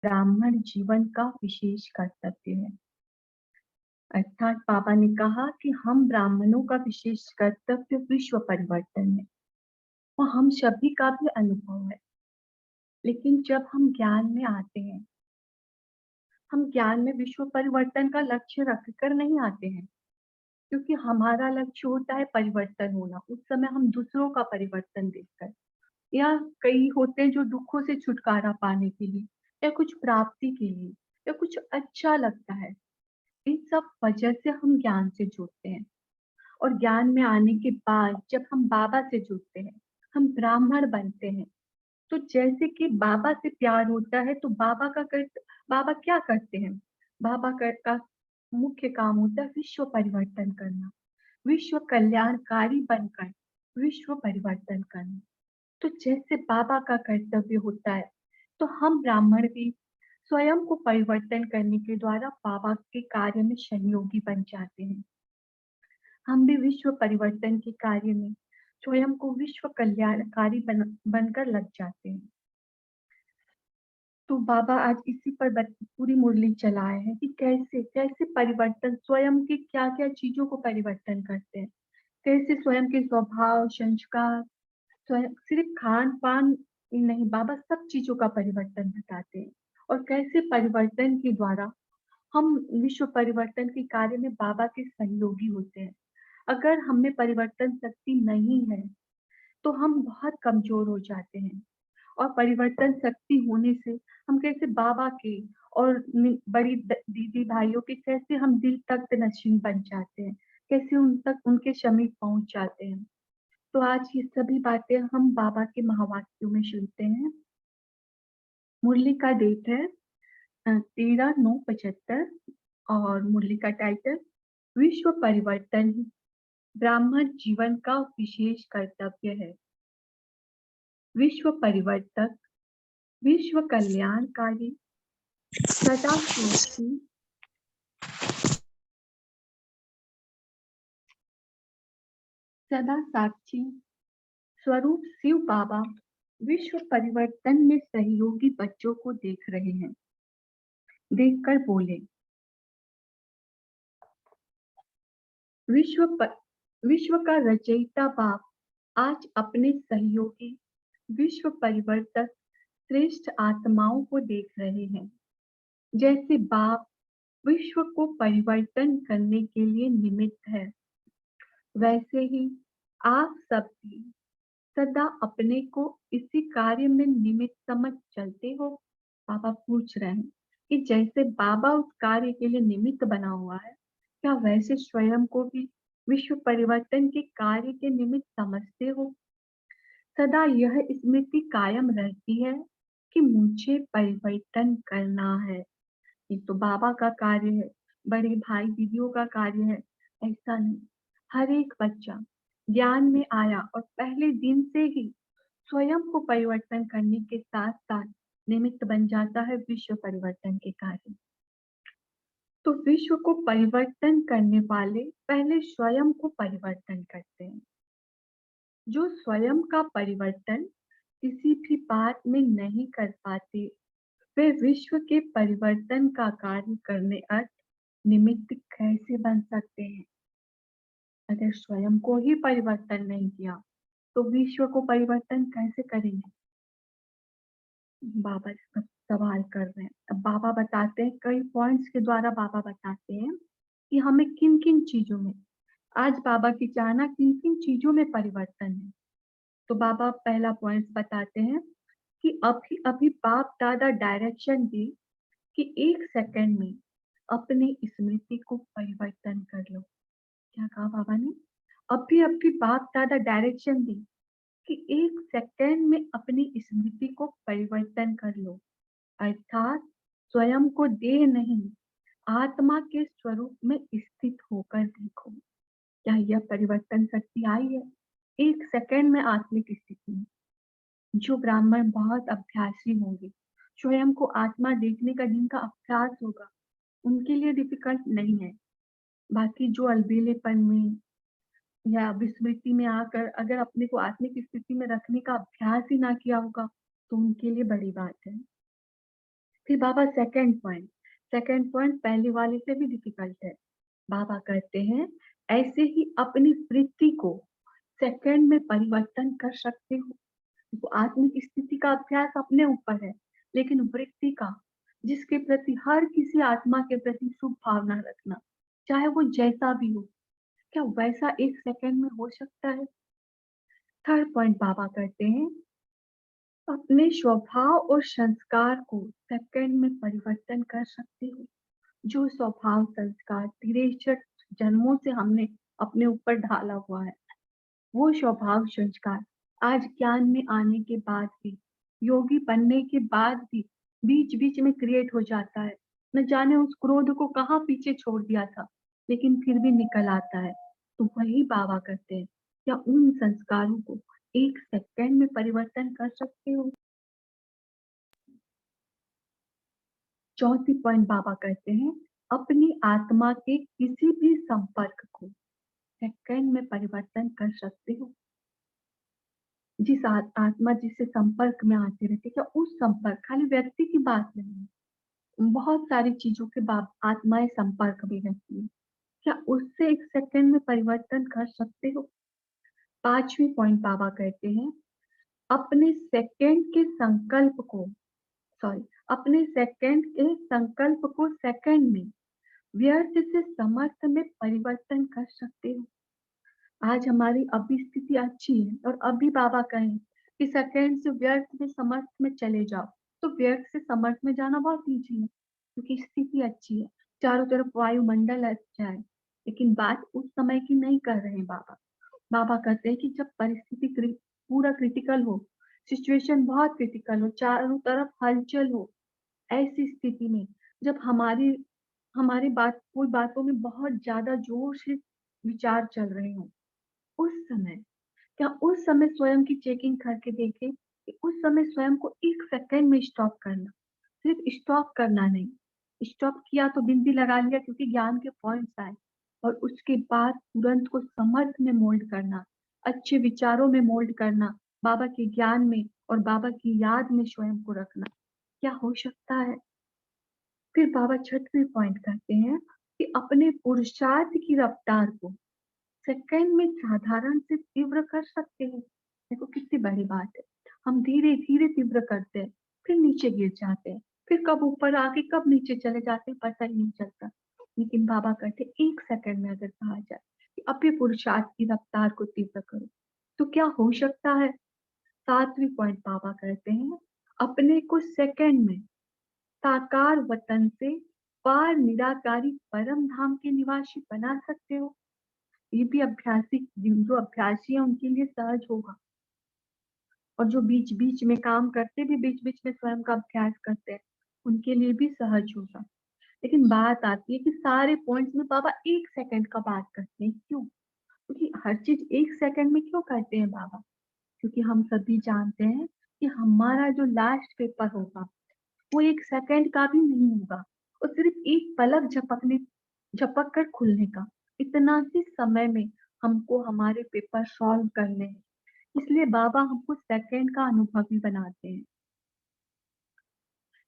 ब्राह्मण जीवन का विशेष कर्तव्य है। अर्थात बाबा ने कहा कि हम ब्राह्मणों का विशेष कर्तव्य विश्व परिवर्तन है और हम सभी का भी अनुभव है। लेकिन जब हम ज्ञान में आते हैं, हम ज्ञान में विश्व परिवर्तन का लक्ष्य रखकर नहीं आते हैं, क्योंकि हमारा लक्ष्य होता है परिवर्तन होना। उस समय हम दूसरों का परिवर्तन देखकर, या कई होते हैं जो दुखों से छुटकारा पाने के लिए या कुछ प्राप्ति के लिए या कुछ अच्छा लगता है। इन सब वजह से हम ज्ञान से जुड़ते हैं और ज्ञान में आने के बाद जब हम बाबा से जुड़ते हैं, हम ब्राह्मण बनते हैं। तो जैसे कि बाबा से प्यार होता है तो बाबा क्या करते हैं? का मुख्य काम होता है विश्व परिवर्तन करना, विश्व कल्याणकारी बनकर विश्व परिवर्तन करना। तो जैसे बाबा का कर्तव्य होता है, तो हम ब्राह्मण भी स्वयं को परिवर्तन करने के द्वारा बाबा के कार्य में सहयोगी बन जाते हैं। हम भी विश्व परिवर्तन के कार्य में स्वयं को विश्व कल्याणकारी बनकर लग जाते हैं। तो बाबा आज इसी पर पूरी मुरली चलाए हैं कि कैसे कैसे परिवर्तन, स्वयं के क्या क्या चीजों को परिवर्तन करते हैं, कैसे स्वयं के स्वभाव संस्कार, सिर्फ खान पान नहीं, बाबा सब चीजों का परिवर्तन बताते हैं। और कैसे परिवर्तन के द्वारा हम विश्व परिवर्तन के कार्य में बाबा के सहयोगी होते हैं। अगर हमें परिवर्तन शक्ति नहीं है तो हम बहुत कमजोर हो जाते हैं, और परिवर्तन शक्ति होने से हम कैसे बाबा के और बड़ी दीदी भाइयों के कैसे हम दिल तक नशीन बन जाते हैं, कैसे उन तक उनके समीप पहुंच जाते हैं। तो आज ये सभी बातें हम बाबा के महावाक्यों में सुनते हैं। मुरली का डेट है 13/9/75 और मुरली का टाइटल विश्व परिवर्तन ब्राह्मण जीवन का विशेष कर्तव्य है। विश्व परिवर्तक, विश्व कल्याणकारी, सदा साक्षी, सदा साक्षी स्वरूप शिव बाबा विश्व परिवर्तन में सहयोगी बच्चों को देख रहे हैं। देखकर बोले, विश्व का रचयिता बाप आज अपने सहयोगी विश्व परिवर्तक श्रेष्ठ आत्माओं को देख रहे हैं। जैसे बाप विश्व को परिवर्तन करने के लिए निमित्त है, वैसे ही आप सब भी सदा अपने को इसी कार्य में निमित्त समझ चलते हो। बाबा पूछ रहे हैं कि जैसे बाबा उस कार्य के लिए निमित्त बना हुआ है, क्या वैसे स्वयं को भी विश्व परिवर्तन के कार्य के निमित्त समझते हो? सदा यह स्मृति कायम रहती है कि मुझे परिवर्तन करना है। ये तो बाबा का कार्य है, बड़े भाई दीदियों का कार्य है, ऐसा नहीं। हर एक बच्चा ज्ञान में आया और पहले दिन से ही स्वयं को परिवर्तन करने के साथ साथ निमित्त बन जाता है विश्व परिवर्तन के कार्य। तो विश्व को परिवर्तन करने वाले पहले स्वयं को परिवर्तन करते हैं। जो स्वयं का परिवर्तन किसी भी बात में नहीं कर पाते, वे विश्व के परिवर्तन का कार्य करने अर्थ निमित्त कैसे बन सकते हैं? अगर स्वयं को ही परिवर्तन नहीं किया तो विश्व को परिवर्तन कैसे करेंगे? बाबा सवाल कर रहे हैं। अब बाबा बताते हैं, कई पॉइंट्स के द्वारा बाबा बताते हैं कि हमें किन किन चीजों में, आज बाबा की चाहना किन किन चीजों में परिवर्तन है। तो बाबा पहला पॉइंट बताते हैं कि अभी अभी बाप दादा डायरेक्शन दी कि 1 सेकंड में अपनी स्मृति को परिवर्तन कर लो। क्या कहा बाबा ने? अभी अभी बाप दादा डायरेक्शन दी कि 1 सेकंड में अपनी स्मृति को परिवर्तन कर लो। अर्थात स्वयं को देह नहीं, आत्मा के स्वरूप में स्थित होकर देखो। क्या यह परिवर्तन शक्ति आई है? 1 सेकंड में आत्मिक स्थिति में। जो ब्राह्मण बहुत अभ्यासी होंगे, स्वयं को आत्मा देखने का जिनका अभ्यास होगा, उनके लिए डिफिकल्ट नहीं है। बाकी जो अलबेलेपन में या विस्मृति में आकर अगर अपने को आत्मिक स्थिति में रखने का अभ्यास ही ना किया होगा, तो उनके लिए बड़ी बात है। फिर बाबा सेकंड पॉइंट पहले वाले से भी डिफिकल्ट है। बाबा कहते हैं ऐसे ही अपनी वृत्ति को सेकंड में परिवर्तन कर सकते हो। तो आत्मिक स्थिति का अभ्यास अपने ऊपर है, लेकिन वृत्ति का, जिसके प्रति हर किसी आत्मा के प्रति शुभ भावना रखना, चाहे वो जैसा भी हो, क्या वैसा एक सेकंड में हो सकता है? थर्ड पॉइंट बाबा कहते हैं अपने स्वभाव और संस्कार को सेकंड में परिवर्तन कर सकते हो। जो स्वभाव संस्कार 63 जन्मों से हमने अपने ऊपर ढाला हुआ है, वो स्वभाव संस्कार आज ज्ञान में आने के बाद भी, योगी बनने के बाद भी बीच बीच में क्रिएट हो जाता है। न जाने उस क्रोध को कहाँ पीछे छोड़ दिया था, लेकिन फिर भी निकल आता है। तो वही बाबा करते हैं, क्या उन संस्कारों को एक सेकंड में परिवर्तन कर सकते हो? चौथी पॉइंट बाबा कहते हैं अपनी आत्मा के किसी भी संपर्क को सेकंड में परिवर्तन कर सकते हो। जिस आत्मा जिससे संपर्क में आती रहती है, क्या उस संपर्क, खाली व्यक्ति की बात नहीं है, बहुत सारी चीजों के बाद आत्माएं संपर्क में रहती है, क्या उससे एक सेकंड में परिवर्तन कर सकते हो? पांचवी पॉइंट बाबा कहते हैं अपने सेकंड के संकल्प को, सॉरी, अपने सेकंड के संकल्प को सेकंड में व्यर्थ से समर्थ में परिवर्तन कर सकते हो। आज हमारी अभी स्थिति अच्छी है और अभी बाबा कहें कि सेकंड से व्यर्थ में समर्थ में चले जाओ, तो व्यर्थ से समर्थ में जाना बहुत ईजी है, क्योंकि स्थिति अच्छी है, चारों तरफ वायुमंडल अच्छा है। लेकिन बात उस समय की नहीं कर रहे हैं बाबा। बाबा कहते हैं कि जब परिस्थिति पूरा क्रिटिकल हो, सिचुएशन बहुत क्रिटिकल हो, चारों तरफ हलचल हो, ऐसी स्थिति में जब हमारी हमारी कोई बातों में बहुत ज्यादा जोर से विचार चल रहे हो, उस समय, क्या उस समय स्वयं की चेकिंग करके देखें कि उस समय स्वयं को एक सेकंड में स्टॉप करना, सिर्फ स्टॉप करना नहीं, स्टॉप किया तो बिंदी लगा लिया क्योंकि ज्ञान के पॉइंट्स आए, और उसके बाद तुरंत को समर्थ में मोल्ड करना, अच्छे विचारों में मोल्ड करना, बाबा के ज्ञान में और बाबा की याद में स्वयं को रखना, क्या हो सकता है? फिर बाबा छठवीं पॉइंट करते हैं कि अपने पुरुषार्थ की रफ्तार को सेकंड में साधारण से तीव्र कर सकते हैं। देखो कितनी बड़ी बात है, हम धीरे धीरे तीव्र करते हैं, फिर नीचे गिर जाते हैं, फिर कब ऊपर आके कब नीचे चले जाते हैं पता ही नहीं चलता। लेकिन बाबा कहते हैं एक सेकंड में अगर कहा जाए कि अपने पुरुषार्थ की रफ्तार को तीव्र करो, तो क्या हो सकता है? सातवीं पॉइंट बाबा कहते हैं अपने को सेकंड में साकार वतन से पार निराकारी परम धाम के निवासी बना सकते हो। ये भी अभ्यासी, जो अभ्यासी है उनके लिए सहज होगा, और जो बीच बीच में काम करते भी बीच बीच में स्वयं का अभ्यास करते हैं, उनके लिए भी सहज होगा। लेकिन बात आती है कि सारे पॉइंट्स में बाबा एक सेकंड का बात करते हैं, क्यों? क्योंकि हर चीज एक सेकंड में क्यों करते हैं बाबा? क्योंकि हम सभी जानते हैं कि हमारा जो लास्ट पेपर होगा वो एक सेकंड का भी नहीं होगा, और सिर्फ एक पलक झपक कर खुलने का, इतना ही समय में हमको हमारे पेपर सॉल्व करने हैं। इसलिए बाबा हमको सेकंड का अनुभवी बनाते हैं।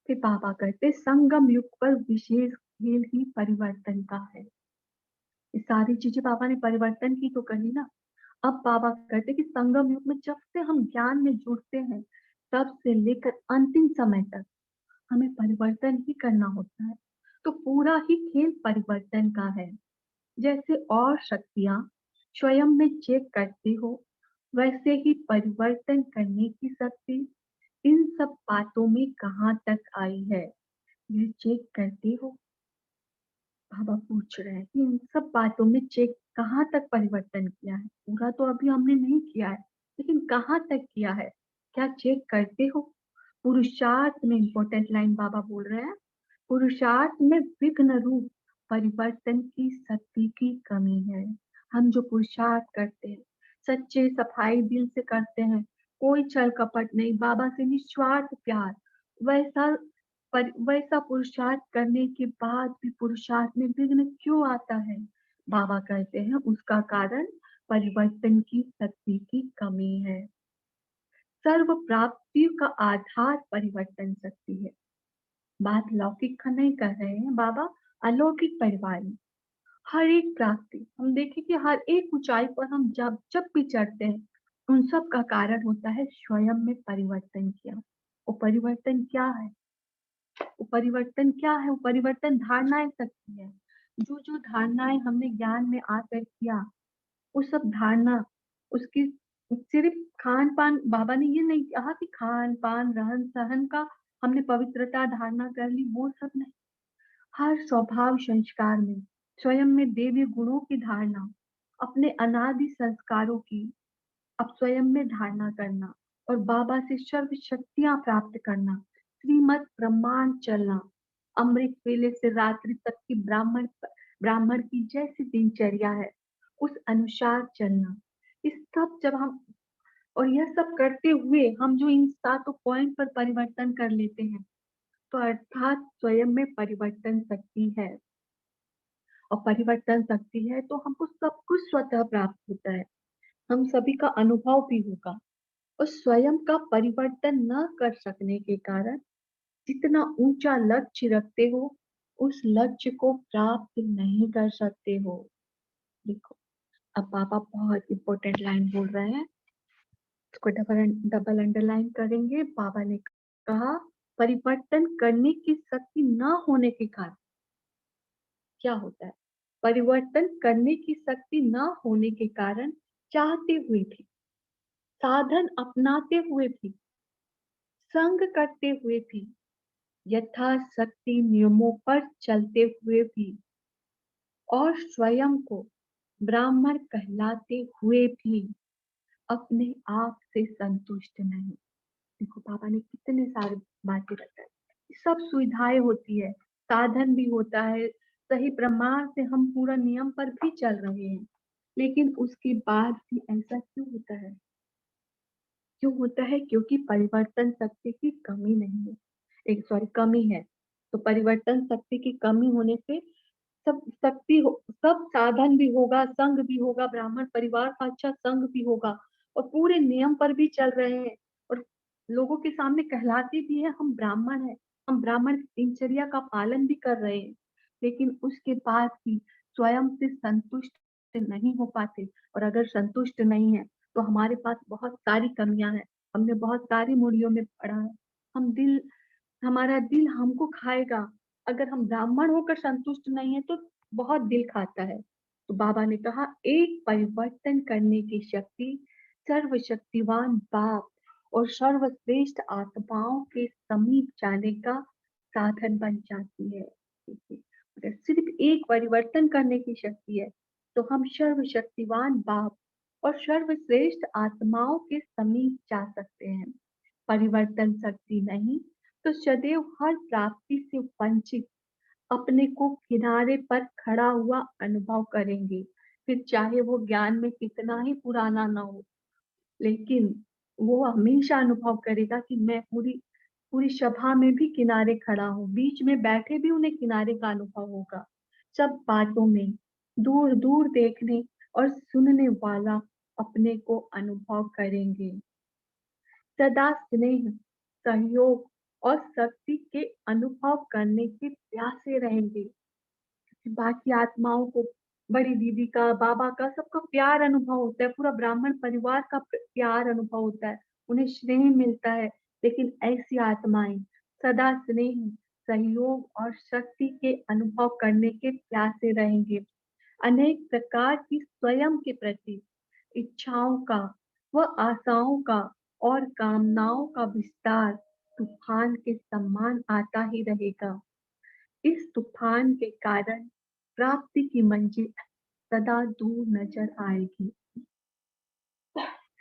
फिर बाबा कहते संगम युग पर विशेष खेल ही परिवर्तन का है। ये सारी चीजें बाबा ने परिवर्तन की तो कही ना। अब बाबा कहते कि संगम युग में जब से हम ज्ञान में जुड़ते हैं, तब से लेकर अंतिम समय तक हमें परिवर्तन ही करना होता है। तो पूरा ही खेल परिवर्तन का है। जैसे और शक्तियां स्वयं में चेक करते हो, वैसे ही परिवर्तन करने की शक्ति इन सब बातों में कहाँ तक आई है, ये चेक करते हो? बाबा पूछ रहे हैं कि इन सब बातों में चेक कहाँ तक परिवर्तन किया है? पूरा तो अभी हमने नहीं किया है, लेकिन कहाँ तक किया है, क्या चेक करते हो? पुरुषार्थ में इंपॉर्टेंट लाइन बाबा बोल रहे हैं, पुरुषार्थ में विघ्न रूप परिवर्तन की शक्ति की कमी है। हम जो पुरुषार्थ करते हैं, सच्चे सफाई दिल से करते हैं, कोई छल कपट नहीं, बाबा से निस्वार्थ प्यार, वैसा वैसा पुरुषार्थ करने के बाद भी पुरुषार्थ में विघ्न क्यों आता है? बाबा कहते हैं उसका कारण परिवर्तन की शक्ति की कमी है। सर्व प्राप्ति का आधार परिवर्तन शक्ति है। बात लौकिक का नहीं कर रहे हैं बाबा, अलौकिक परिवार में हर एक प्राप्ति हम देखें कि हर एक ऊंचाई पर हम जब जब भी चढ़ते हैं, उन सब का कारण होता है स्वयं में परिवर्तन किया। वो परिवर्तन क्या है? वो परिवर्तन क्या है? वो परिवर्तन धारणाएं सकती है। जो जो धारणाएं हमने ज्ञान में आकर किया, वो सब धारणा उसकी सिर्फ खान पान, बाबा ने ये नहीं कहा कि खान पान रहन सहन का हमने पवित्रता धारणा कर ली, वो सब नहीं। हर स्वभाव संस्कार में स्वयं में देवी गुणों की धारणा, अपने अनादि संस्कारों की अब स्वयं में धारणा करना और बाबा से सर्व शक्तियां प्राप्त करना, श्रीमद ब्रह्मांड चलना, अमृत वेले से रात्रि तक की ब्राह्मण ब्राह्मण की जैसी दिनचर्या है उस अनुसार चलना। इस सब जब हम और यह सब करते हुए हम जो इन सातों पॉइंट पर परिवर्तन कर लेते हैं, तो अर्थात स्वयं में परिवर्तन शक्ति है। और परिवर्तन शक्ति है तो हमको सब कुछ स्वतः प्राप्त होता है, हम सभी का अनुभव भी होगा। और स्वयं का परिवर्तन न कर सकने के कारण जितना ऊंचा लक्ष्य रखते हो, उस लक्ष्य को प्राप्त नहीं कर सकते हो। देखो, अब पापा बहुत इंपॉर्टेंट लाइन बोल रहे हैं, इसको डबल डबल अंडरलाइन करेंगे। पापा ने कहा परिवर्तन करने की शक्ति न होने के कारण क्या होता है? परिवर्तन करने की शक्ति न होने के कारण चाहते हुए भी, साधन अपनाते हुए भी, संग करते हुए भी, यथाशक्ति नियमों पर चलते हुए भी और स्वयं को ब्राह्मण कहलाते हुए भी अपने आप से संतुष्ट नहीं। देखो पापा ने कितने सारे बातें बताई। सब सुविधाएं होती है, साधन भी होता है, सही प्रमाण से हम पूरा नियम पर भी चल रहे हैं, लेकिन उसके बाद भी ऐसा क्यों होता है? क्यों होता है? क्योंकि परिवर्तन शक्ति की कमी नहीं है, एक सॉरी कमी है। तो परिवर्तन शक्ति की कमी होने से सब शक्ति हो, सब साधन भी होगा, संघ भी होगा, ब्राह्मण परिवार का अच्छा संघ भी होगा और पूरे नियम पर भी चल रहे हैं और लोगों के सामने कहलाते भी है हम ब्राह्मण हैं, हम ब्राह्मण दिनचर्या का पालन भी कर रहे हैं, लेकिन उसके बाद भी स्वयं से संतुष्ट नहीं हो पाते। और अगर संतुष्ट नहीं है तो हमारे पास बहुत सारी कमियां हैं, हमने बहुत सारी मूढ़ियों में पड़ा है, हम दिल हमारा दिल हमको खाएगा। अगर हम ब्राह्मण होकर संतुष्ट नहीं है तो बहुत दिल खाता है। तो बाबा ने कहा एक परिवर्तन करने की शक्ति सर्वशक्तिवान बाप और सर्वश्रेष्ठ आत्माओं के समीप जाने का साधन बन जाती है। देखिए, अगर सिर्फ एक परिवर्तन करने की शक्ति है तो हम सर्वशक्तिवान बाप और सर्वश्रेष्ठ आत्माओं के समीप जा सकते हैं। परिवर्तन शक्ति नहीं तो सदैव हर प्राप्ति से वंचित अपने को किनारे पर खड़ा हुआ अनुभव करेंगे। फिर चाहे वो ज्ञान में कितना ही पुराना ना हो, लेकिन वो हमेशा अनुभव करेगा कि मैं पूरी पूरी सभा में भी किनारे खड़ा हूँ, बीच में बैठे भी उन्हें किनारे का अनुभव होगा। सब बातों में दूर दूर देखने और सुनने वाला अपने को अनुभव करेंगे। सदा स्नेह, सहयोग और शक्ति के अनुभव करने के प्यासे रहेंगे। बाकी आत्माओं को बड़ी दीदी का, बाबा का, सबका प्यार अनुभव होता है, पूरा ब्राह्मण परिवार का प्यार अनुभव होता है, उन्हें स्नेह मिलता है। लेकिन ऐसी आत्माएं सदा स्नेह, सहयोग और शक्ति के अनुभव करने के प्यासे रहेंगे। अनेक प्रकार की स्वयं के प्रति इच्छाओं का व आशाओं का और कामनाओं का विस्तार तूफान के समान आता ही रहेगा। इस तूफान के कारण प्राप्ति की मंजिल सदा दूर नजर आएगी।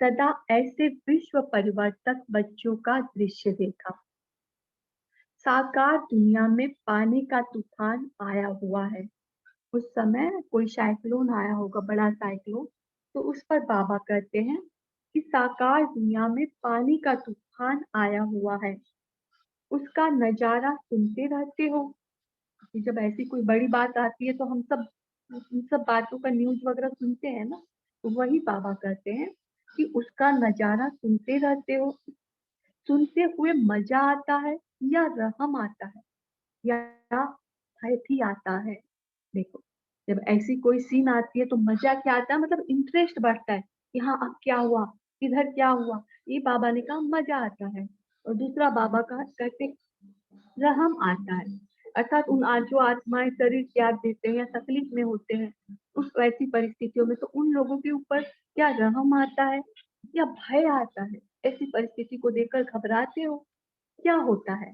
सदा ऐसे विश्व परिवर्तक बच्चों का दृश्य देखा। साकार दुनिया में पानी का तूफान आया हुआ है। उस समय कोई साइक्लोन आया होगा, बड़ा साइक्लोन, तो उस पर बाबा कहते हैं कि साकार दुनिया में पानी का तूफान आया हुआ है, उसका नजारा सुनते रहते हो। कि जब ऐसी कोई बड़ी बात आती है तो हम सब उन सब बातों का न्यूज वगैरह सुनते हैं ना, तो वही बाबा कहते हैं कि उसका नजारा सुनते रहते हो। सुनते हुए मजा आता है या रहम आता है? या भय भी आता है। देखो, जब ऐसी कोई सीन आती है तो मजा क्या आता है, मतलब इंटरेस्ट बढ़ता है कि हाँ अब क्या हुआ, इधर क्या हुआ, ये बाबा ने कहा, मजा आता है। और दूसरा बाबा का कहते रहम आता है, अर्थात उन जो आत्माएं शरीर त्याग देते हैं या तकलीफ में होते हैं, उस वैसी परिस्थितियों में तो उन लोगों के ऊपर क्या रहम आता है या भय आता है? ऐसी परिस्थिति को देखकर घबराते हो? क्या होता है?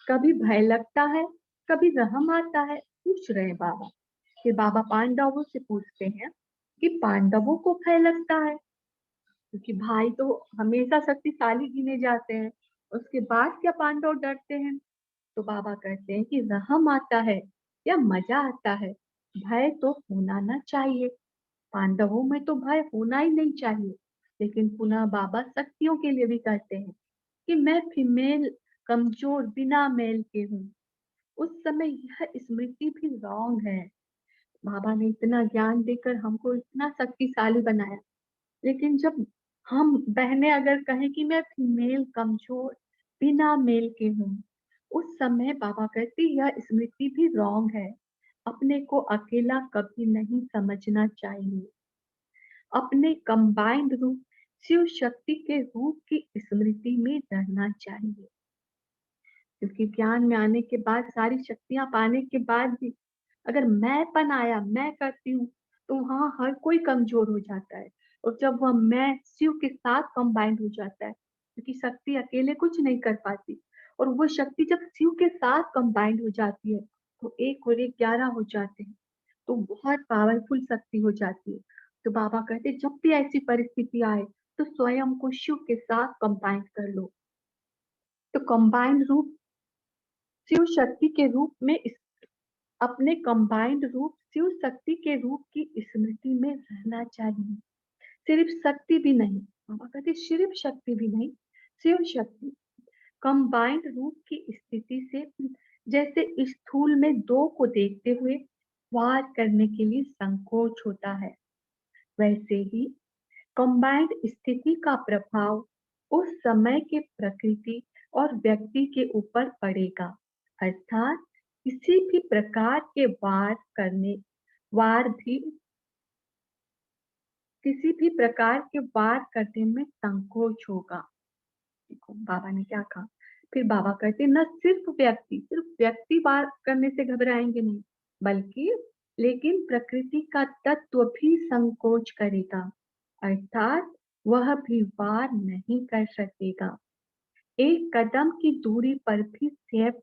कभी भय लगता है, कभी रहम आता है, पूछ रहे हैं बाबा। फिर बाबा पांडवों से पूछते हैं कि पांडवों को भय लगता है, क्योंकि भाई तो हमेशा शक्तिशाली गिने जाते हैं, उसके बाद क्या पांडव डरते हैं? तो बाबा कहते हैं कि रहम आता है या मजा आता है, भय तो होना ना चाहिए। पांडवों में तो भय होना ही नहीं चाहिए। लेकिन पुनः बाबा शक्तियों के लिए भी कहते हैं कि मैं फीमेल, कमजोर, बिना मेल के हूँ। उस समय यह स्मृति भी रॉन्ग है। बाबा ने इतना ज्ञान देकर हमको इतना शक्तिशाली बनाया, लेकिन जब हम बहनें अगर कहें कि मैं फीमेल, कमजोर, बिना मेल के हूँ, उस समय बाबा कहते यह स्मृति भी रॉन्ग है। अपने को अकेला कभी नहीं समझना चाहिए। अपने कंबाइंड रूप शिव शक्ति के रूप की स्मृति में रहना चाहिए। क्योंकि ज्ञान में आने के बाद, सारी शक्तियां पाने के बाद भी अगर मैंपन आया, मैं करती हूँ, तो वहां हर कोई कमजोर हो जाता है। और जब वह मैं शिव के साथ कंबाइंड हो जाता है, क्योंकि शक्ति अकेले कुछ नहीं कर पाती, और वो शक्ति जब शिव के साथ कंबाइंड हो जाती है तो 1 और 1 11 हो जाते हैं, तो बहुत पावरफुल शक्ति हो जाती है। तो बाबा कहते जब भी ऐसी परिस्थिति आए तो स्वयं को शिव के साथ कंबाइंड कर लो। तो कंबाइंड रूप शिव शक्ति के रूप में अपने कंबाइंड रूप शिव शक्ति के रूप की स्मृति में रहना चाहिए। सिर्फ शक्ति भी नहीं, बाबा कहते सिर्फ शक्ति भी नहीं, शिव शक्ति कंबाइंड रूप की स्थिति से, जैसे स्थूल में दो को देखते हुए वार करने के लिए संकोच होता है, वैसे ही कंबाइंड स्थिति का प्रभाव उस समय के प्रकृति और व्यक्ति के ऊपर पड़ेगा। अर्थात किसी भी प्रकार के वार भी किसी भी प्रकार के वार करने में संकोच होगा। देखो बाबा ने क्या कहा। फिर बाबा कहते न सिर्फ व्यक्ति वार करने से घबराएंगे नहीं, बल्कि लेकिन प्रकृति का तत्व भी संकोच करेगा, अर्थात वह भी वार नहीं कर सकेगा। 1 कदम की दूरी पर भी सेफ,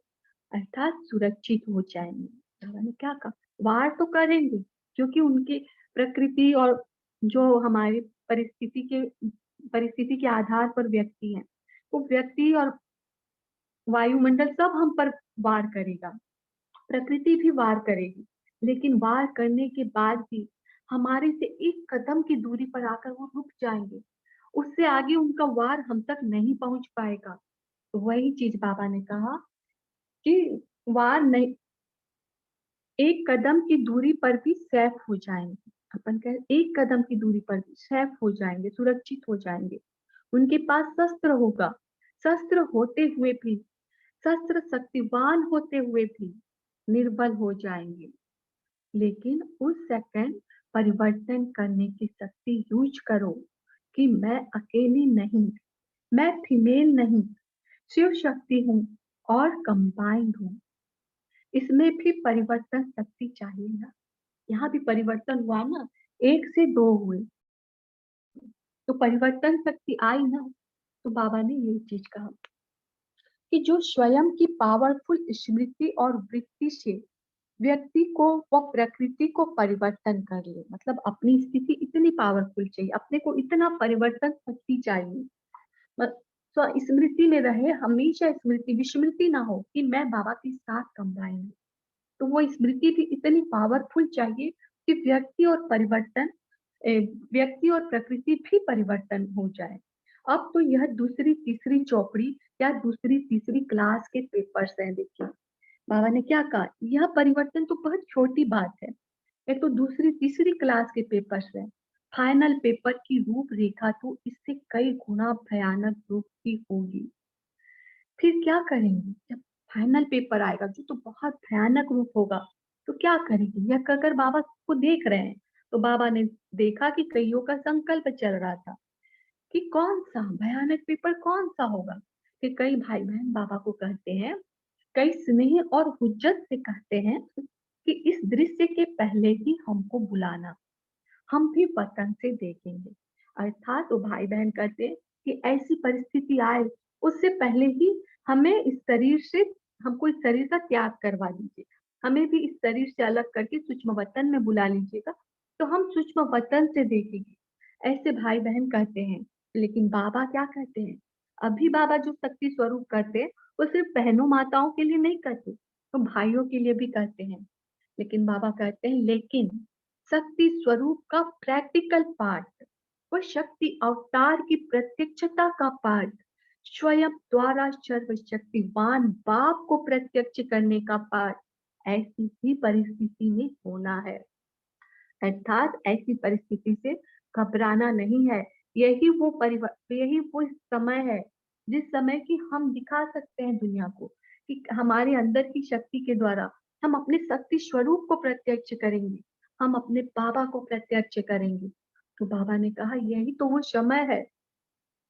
अर्थात सुरक्षित हो जाएंगे। बाबा ने क्या कहा, वार तो करेंगे क्योंकि उनकी प्रकृति और जो हमारी परिस्थिति के आधार पर व्यक्ति हैं, वो व्यक्ति और वायुमंडल सब हम पर वार करेगा, प्रकृति भी वार करेगी, लेकिन वार करने के बाद भी हमारे से 1 कदम की दूरी पर आकर वो रुक जाएंगे, उससे आगे उनका वार हम तक नहीं पहुंच पाएगा। तो वही चीज बाबा ने कहा कि वार नहीं, 1 कदम की दूरी पर भी सेफ हो जाएंगे। अपन कह 1 कदम की दूरी पर भी सेफ हो जाएंगे, सुरक्षित हो जाएंगे। उनके पास शस्त्र होगा, शस्त्र होते हुए भी, शस्त्र शक्तिवान होते हुए भी निर्बल हो जाएंगे। लेकिन उस सेकंड परिवर्तन करने की शक्ति यूज करो कि मैं अकेली नहीं, मैं फीमेल नहीं, शिव शक्ति हूँ और कंबाइंड हूँ। इसमें भी परिवर्तन शक्ति चाहिए ना। यहाँ भी परिवर्तन हुआ ना, 1 से 2 हुए तो परिवर्तन शक्ति आई ना। तो बाबा ने ये चीज कहा कि जो स्वयं की पावरफुल स्मृति और वृत्ति से व्यक्ति को व प्रकृति को परिवर्तन कर ले, मतलब अपनी स्थिति इतनी पावरफुल चाहिए, अपने को इतना परिवर्तन शक्ति चाहिए, तो स्मृति में रहे, हमेशा स्मृति, विस्मृति ना हो कि मैं बाबा के साथ कंबाइन हूँ। तो वो स्मृति भी इतनी पावरफुल चाहिए कि व्यक्ति और प्रकृति भी परिवर्तन हो जाए। अब तो यह दूसरी तीसरी चौपड़ी या दूसरी तीसरी क्लास के पेपर्स हैं। देखिए बाबा ने क्या कहा, यह परिवर्तन तो बहुत छोटी बात है, ये तो दूसरी तीसरी क्लास के पेपर्स हैं। फाइनल पेपर की रूपरेखा तो इससे कई गुना भयानक रूप की होगी। फिर क्या करेंगे जब फाइनल पेपर आएगा जो तो बहुत भयानक रूप होगा, तो क्या करेगी? यह कहकर बाबा को देख रहे हैं। तो बाबा ने देखा कि कईयों का संकल्प चल रहा था कि कौन सा भयानक पेपर कौन सा होगा। फिर कई भाई बहन बाबा को कहते हैं, कई स्नेह और हुज्जत से कहते हैं कि इस दृश्य के पहले ही हमको बुलाना, हम भी वतन से देखेंगे। अर्थात वो भाई बहन कहते हैं कि ऐसी परिस्थिति आए उससे पहले ही हमें इस शरीर से, हमको इस शरीर का त्याग करवा दीजिए, हमें भी इस शरीर से अलग करके सूक्ष्म वतन में बुला लीजिएगा, तो हम सूक्ष्म वतन से देखेंगे। ऐसे भाई बहन कहते हैं। लेकिन बाबा क्या कहते हैं? अभी बाबा जो शक्ति स्वरूप करते हैं वो सिर्फ बहनों माताओं के लिए नहीं करते, तो भाइयों के लिए भी करते हैं। लेकिन बाबा कहते हैं लेकिन शक्ति स्वरूप का प्रैक्टिकल पार्ट, वो शक्ति अवतार की प्रत्यक्षता का पार्ट, स्वयं द्वारा सर्वशक्तिवान बाप को प्रत्यक्ष करने का पार्ट ऐसी ही परिस्थिति में होना है। अर्थात ऐसी परिस्थिति से घबराना नहीं है। यही वो समय है जिस समय की हम दिखा सकते हैं दुनिया को कि हमारे अंदर की शक्ति के द्वारा हम अपने शक्ति स्वरूप को प्रत्यक्ष करेंगे, हम अपने बाबा को प्रत्यक्ष करेंगे। तो बाबा ने कहा यही तो वो समय है।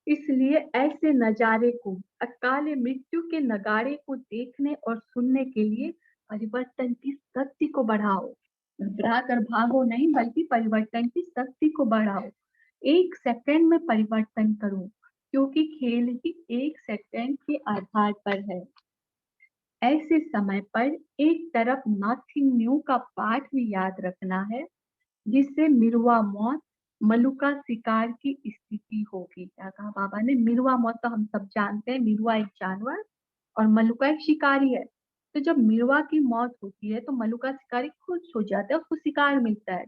इसलिए ऐसे नजारे को, अकाले मृत्यु के नगाड़े को देखने और सुनने के लिए परिवर्तन की शक्ति को बढ़ाओ। घबरा कर भागो नहीं, बल्कि परिवर्तन की शक्ति को बढ़ाओ। 1 सेकंड में परिवर्तन करो, क्योंकि खेल ही 1 सेकंड के आधार पर है। ऐसे समय पर एक तरफ नॉथिंग न्यू का पाठ भी याद रखना है, जिससे मिरुआ मौत मलुका शिकार की स्थिति होगी। क्या कहा बाबा ने? मिरुआ मौत तो हम सब जानते हैं, मिरुआ एक जानवर और मलुका एक शिकारी है। तो जब मिरुआ की मौत होती है तो मलुका शिकारी खुश हो जाता है, उसको शिकार मिलता है।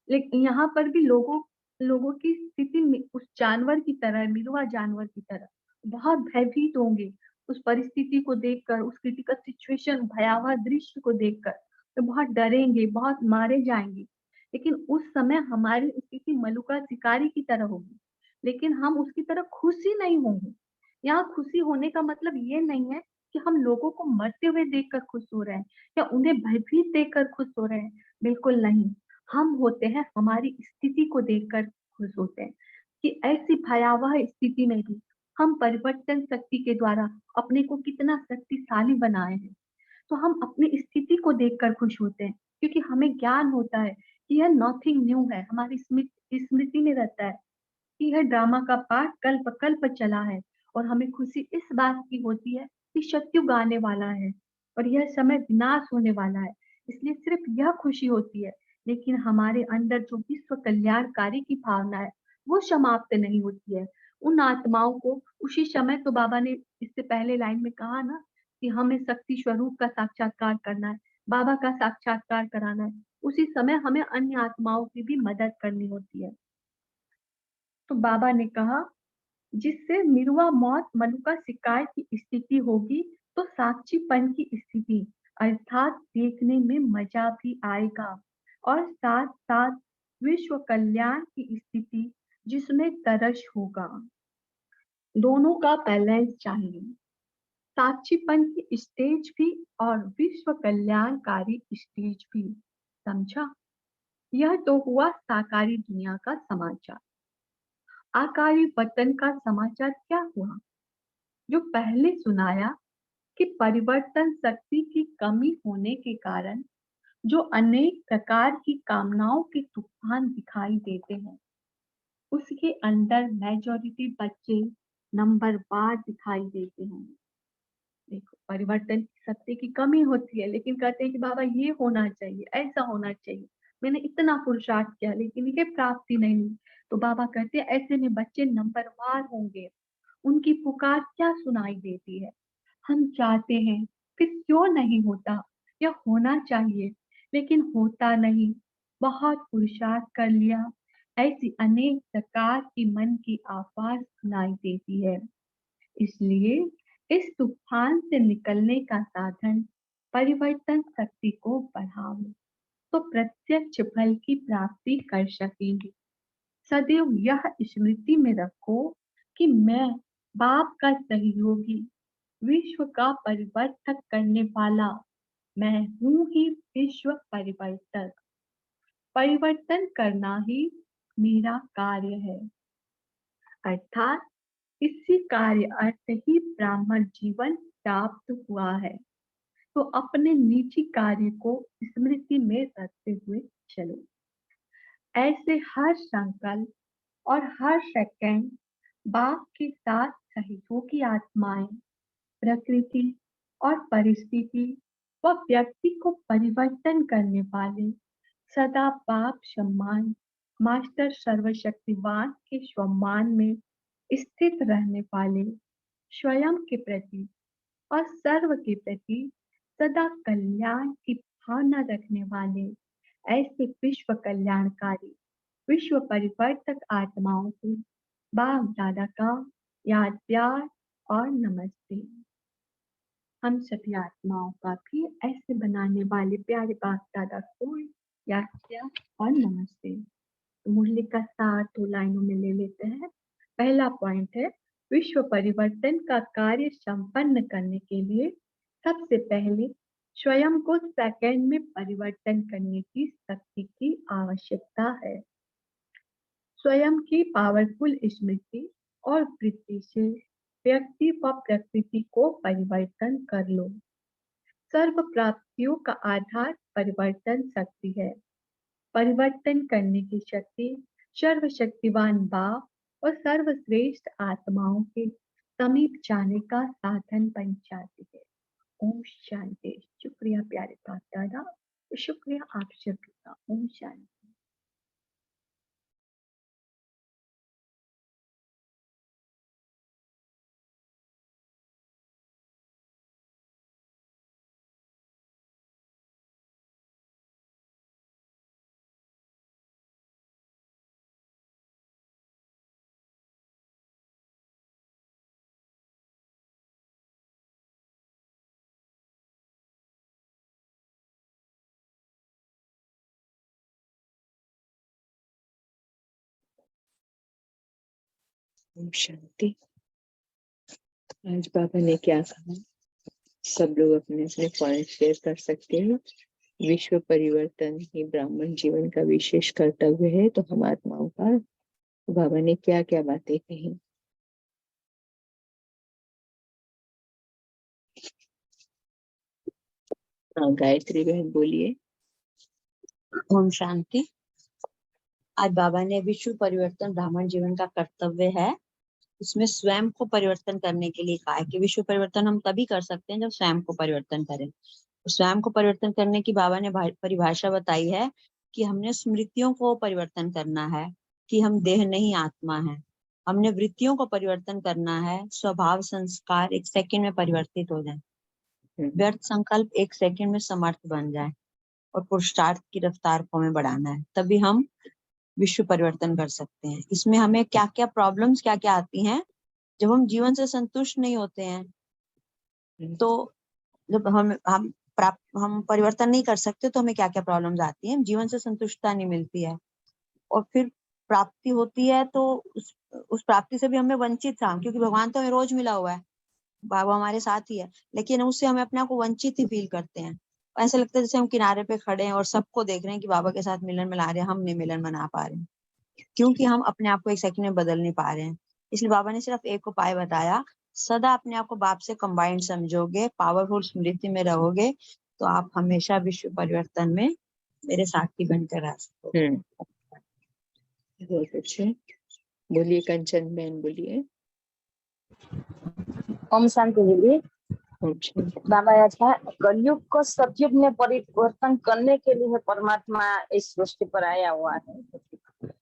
लेकिन यहाँ पर भी लोगों लोगों की स्थिति उस जानवर की तरह, मिरुआ जानवर की तरह बहुत भयभीत होंगे उस परिस्थिति को देखकर, उस क्रिटिकल सिचुएशन, भयावह दृश्य को देखकर, तो बहुत डरेंगे, बहुत मारे जाएंगे। लेकिन उस समय हमारी स्थिति मलुका शिकारी की तरह होगी, लेकिन हम उसकी तरह खुशी नहीं होंगे। यहाँ खुशी होने का मतलब ये नहीं है कि हम लोगों को मरते हुए देखकर खुश हो रहे हैं या उन्हें भयभीत देखकर खुश हो रहे हैं, बिल्कुल नहीं। हम होते हैं हमारी स्थिति को देखकर खुश होते हैं कि ऐसी भयावह स्थिति में भी हम परिवर्तन शक्ति के द्वारा अपने को कितना शक्तिशाली बनाए हैं। तो हम अपनी स्थिति को देखकर खुश होते हैं, क्योंकि हमें ज्ञान होता है कि यह नॉथिंग न्यू है, हमारी स्मृति में रहता है कि यह ड्रामा का पार्ट कल्प कल्प चला है। और हमें खुशी इस बात की होती है कि सत्युग आने वाला है और यह समय विनाश होने वाला है, इसलिए सिर्फ यह खुशी होती है। लेकिन हमारे अंदर जो विश्व कल्याणकारी की भावना है वो समाप्त नहीं होती है। उन आत्माओं को उसी समय, तो बाबा ने इससे पहले लाइन में कहा ना कि हमें शक्ति स्वरूप का साक्षात्कार करना है, बाबा का साक्षात्कार कराना है, उसी समय हमें अन्य आत्माओं की भी मदद करनी होती है। तो बाबा ने कहा जिससे मिरुआ मौत मनुका शिकार की स्थिति होगी, तो साक्षीपन की स्थिति, अर्थात देखने में मजा भी आएगा और साथ साथ विश्व कल्याण की स्थिति जिसमें तरस होगा। दोनों का बैलेंस चाहिए, साक्षीपन की स्टेज भी और विश्व कल्याणकारी स्टेज भी। समझा? यह तो हुआ साकारी दुनिया का समाचार। आकारी वतन का समाचार क्या हुआ? जो पहले सुनाया कि परिवर्तन शक्ति की कमी होने के कारण जो अनेक प्रकार की कामनाओं के तूफान दिखाई देते हैं, उसके अंदर मेजॉरिटी बच्चे नंबरवार दिखाई देते हैं। देखो, परिवर्तन की शक्ति की कमी होती है, लेकिन कहते हैं कि बाबा ये होना चाहिए, ऐसा होना चाहिए, मैंने इतना पुरुषार्थ किया लेकिन ये प्राप्ति नहीं हुई। तो बाबा कहते हैं ऐसे में बच्चे नंबरवार होंगे। उनकी पुकार क्या सुनाई देती है? हम चाहते हैं, फिर क्यों नहीं होता? यह होना चाहिए, लेकिन होता नहीं। बहुत पुरुषार्थ कर लिया, ऐसी अनेक प्रकार की मन की आवाज सुनाई देती है। इसलिए इस तूफान से निकलने का साधन परिवर्तन शक्ति को बढ़ाओ, तो प्रत्यक्ष फल की प्राप्ति कर सकेंगे। सदैव यह स्मृति में रखो कि मैं बाप का सहयोगी, विश्व का परिवर्तन करने वाला मैं हूँ ही विश्व परिवर्तक। परिवर्तन करना ही मेरा कार्य है, अर्थात इसी कार्य अर्थ ही ब्राह्मण जीवन प्राप्त हुआ है। तो अपने निजी कार्य को स्मृति में रखते हुए चलो। ऐसे हर संकल्प और हर सेकंड बाप के साथ सहयोगी आत्माएं, प्रकृति और परिस्थिति व व्यक्ति को परिवर्तन करने वाले सदा बाप सम्मान मास्टर सर्वशक्तिवान के सम्मान में स्थित रहने वाले, स्वयं के प्रति और सर्व के प्रति सदा कल्याण की भावना रखने वाले ऐसे विश्व कल्याणकारी विश्व परिवर्तक आत्माओं को बाप दादा का याद प्यार और नमस्ते। हम सभी आत्माओं का भी ऐसे बनाने वाले प्यारे बाप दादा को याद प्यार और नमस्ते। तो मुरली का सार 2 लाइनों में ले लेते हैं। पहला पॉइंट है, विश्व परिवर्तन का कार्य संपन्न करने के लिए सबसे पहले स्वयं को सेकंड में परिवर्तन करने की शक्ति की आवश्यकता है। स्वयं की पावरफुल स्मृति और वृत्ति से व्यक्ति व प्रकृति को परिवर्तन कर लो। सर्व प्राप्तियों का आधार परिवर्तन शक्ति है। परिवर्तन करने की शक्ति सर्वशक्तिवान बाप और सर्वश्रेष्ठ आत्माओं के समीप जाने का साधन बन जाती है। ओम शांति। शुक्रिया प्यारे बाप दादा, शुक्रिया आप सभी का। ओम शांति। ओम शांति। आज बाबा ने क्या कहा, सब लोग अपने अपने पॉइंट शेयर कर सकते हैं। विश्व परिवर्तन ही ब्राह्मण जीवन का विशेष कर्तव्य है। तो हम आत्माओं का बाबा ने क्या क्या बातें कही। गायत्री बहन बोलिए। ओम शांति। आज बाबा ने विश्व परिवर्तन ब्राह्मण जीवन का कर्तव्य है, उसमें स्वयं को परिवर्तन करने के लिए कहा है कि विश्व परिवर्तन हम तभी कर सकते हैं जब स्वयं को परिवर्तन करें। तो स्वयं को परिवर्तन करने की बाबा ने परिभाषा बताई है कि हमने स्मृतियों को परिवर्तन करना है, कि हम देह नहीं आत्मा है। हमने वृत्तियों को परिवर्तन करना है, स्वभाव संस्कार 1 सेकंड में परिवर्तित हो जाए, व्यर्थ संकल्प 1 सेकंड में समर्थ बन जाए और पुरुषार्थ की रफ्तार को हमें बढ़ाना है, तभी हम विश्व परिवर्तन कर सकते हैं। इसमें हमें क्या क्या प्रॉब्लम्स क्या क्या आती हैं जब हम जीवन से संतुष्ट नहीं होते हैं। तो जब हम परिवर्तन नहीं कर सकते तो हमें क्या क्या प्रॉब्लम्स आती हैं, जीवन से संतुष्टता नहीं मिलती है और फिर प्राप्ति होती है तो उस प्राप्ति से भी हमें वंचित था, क्योंकि भगवान तो हमें रोज मिला हुआ है, बाबा हमारे साथ ही है, लेकिन उससे हमें अपने आप को वंचित ही फील करते हैं। ऐसा लगता है जैसे हम किनारे पे खड़े हैं और सबको देख रहे हैं कि बाबा के साथ मिलन मिला रहे हैं, हम नहीं मिलन मना पा रहे हैं क्योंकि हम अपने आप को 1 सेकंड में बदल नहीं पा रहे हैं। इसलिए बाबा ने सिर्फ एक उपाय बताया, सदा अपने आप को बाप से कंबाइंड समझोगे, पावरफुल स्मृति में रहोगे तो आप हमेशा विश्व परिवर्तन में मेरे साथी बनकर आ सकोगे। बहुत अच्छे। बोलिए कंचन बहन बोलिए। ओम शांति दीदी। ओम शांति। बाबा अच्छा, कलयुग को सतयुग में परिवर्तन करने के लिए परमात्मा इस सृष्टि पर आया हुआ है,